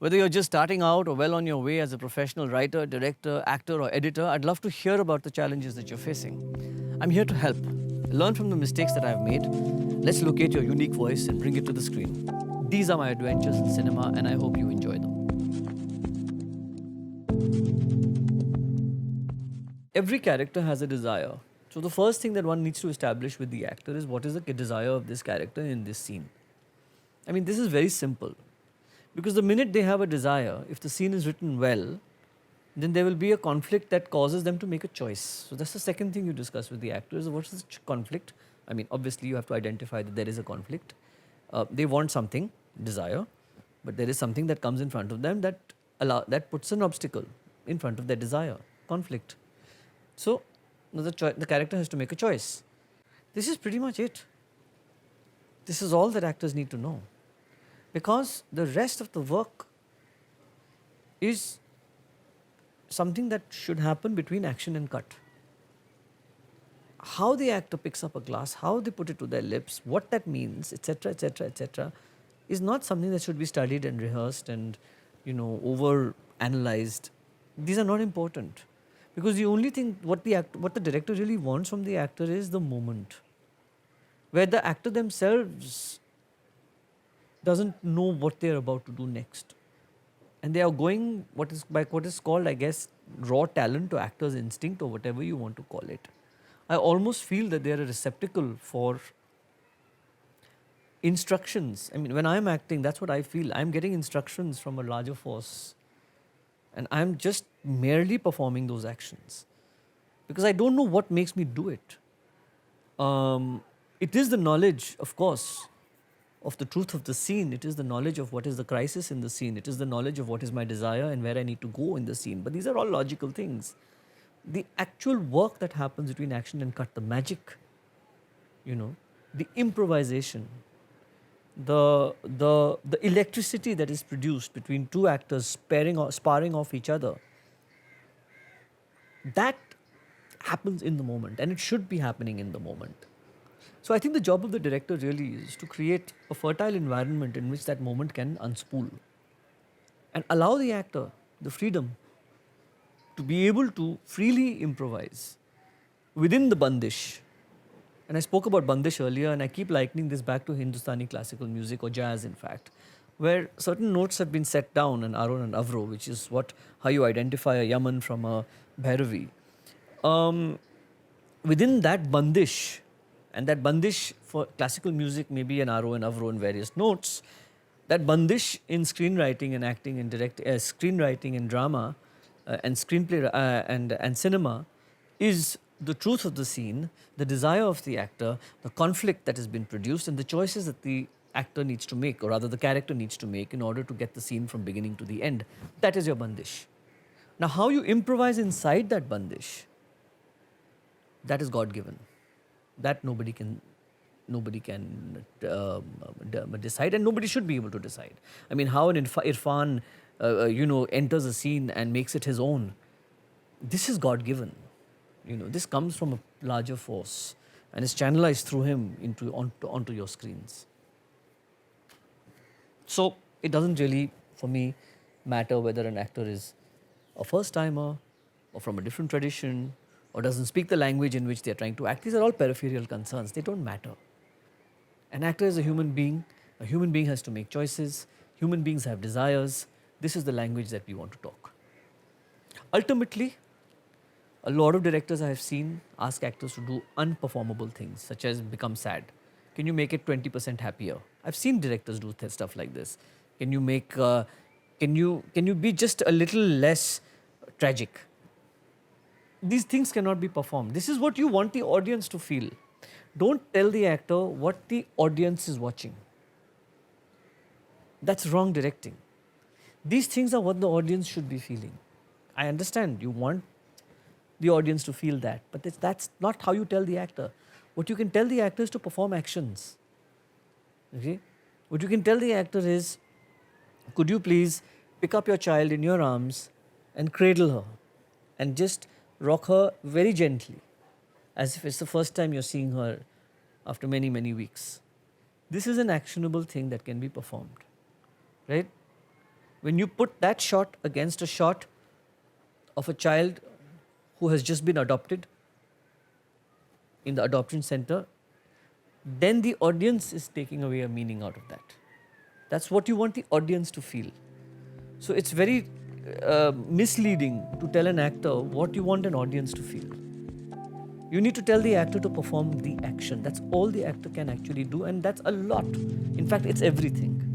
Whether you're just starting out or well on your way as a professional writer, director, actor, or editor, I'd love to hear about the challenges that you're facing. I'm here to help. Learn from the mistakes that I've made. Let's locate your unique voice and bring it to the screen. These are my adventures in cinema, and I hope you enjoy them. Every character has a desire. So, the first thing that one needs to establish with the actor is what is the desire of this character in this scene. I mean, this is very simple. Because the minute they have a desire, if the scene is written well, then there will be a conflict that causes them to make a choice. So that's the second thing you discuss with the actors. What's the conflict? I mean, obviously you have to identify that there is a conflict. They want something, desire, but there is something that comes in front of them that puts an obstacle in front of their desire, conflict. So the character has to make a choice. This is pretty much it. This is all that actors need to know. Because the rest of the work is something that should happen between action and cut. How the actor picks up a glass, how they put it to their lips, what that means, etc., etc., etc., is not something that should be studied and rehearsed and, over analyzed. These are not important, because the only thing what the director really wants from the actor is the moment, where the actor themselves doesn't know what they're about to do next. And they are going what is called, I guess, raw talent or actor's instinct or whatever you want to call it. I almost feel that they are a receptacle for instructions. I mean, when I'm acting, that's what I feel. I'm getting instructions from a larger force. And I'm just merely performing those actions. Because I don't know what makes me do it. It is the knowledge, of course, of the truth of the scene. It is the knowledge of what is the crisis in the scene. It is the knowledge of what is my desire and where I need to go in the scene. But these are all logical things. The actual work that happens between action and cut, the magic, the improvisation, the electricity that is produced between two actors sparring off each other, that happens in the moment, and it should be happening in the moment. So I think the job of the director really is to create a fertile environment in which that moment can unspool and allow the actor the freedom to be able to freely improvise within the bandish. And I spoke about bandish earlier, and I keep likening this back to Hindustani classical music, or jazz in fact, where certain notes have been set down, an Aron and Avro, which is how you identify a Yaman from a Bhairavi. Within that bandish, and that bandish for classical music may be an Aro and Avro in various notes. That bandish in screenwriting and acting and screenwriting and drama and screenplay and cinema is the truth of the scene, the desire of the actor, the conflict that has been produced, and the choices that the actor needs to make, or rather the character needs to make, in order to get the scene from beginning to the end. That is your bandish. Now, how you improvise inside that bandish, that is God-given. That nobody can decide, and nobody should be able to decide. I mean, how an Irfan, enters a scene and makes it his own. This is God-given. This comes from a larger force and is channelized through him onto your screens. So it doesn't really, for me, matter whether an actor is a first-timer or from a different tradition, or doesn't speak the language in which they are trying to act. These are all peripheral concerns. They don't matter. An actor is a human being. A human being has to make choices. Human beings have desires. This is the language that we want to talk. Ultimately, a lot of directors I have seen ask actors to do unperformable things, such as become sad. Can you make it 20% happier? I've seen directors do stuff like this. Can you be just a little less tragic? These things cannot be performed. This is what you want the audience to feel. Don't tell the actor what the audience is watching. That's wrong directing. These things are what the audience should be feeling. I understand you want the audience to feel that, but that's not how you tell the actor. What you can tell the actor is to perform actions. Okay? What you can tell the actor is, could you please pick up your child in your arms and cradle her and just rock her very gently, as if it's the first time you're seeing her after many, many weeks. This is an actionable thing that can be performed, right? When you put that shot against a shot of a child who has just been adopted in the adoption center, then the audience is taking away a meaning out of that. That's what you want the audience to feel. So it's very misleading to tell an actor what you want an audience to feel. You need to tell the actor to perform the action. That's all the actor can actually do, and that's a lot. In fact, it's everything.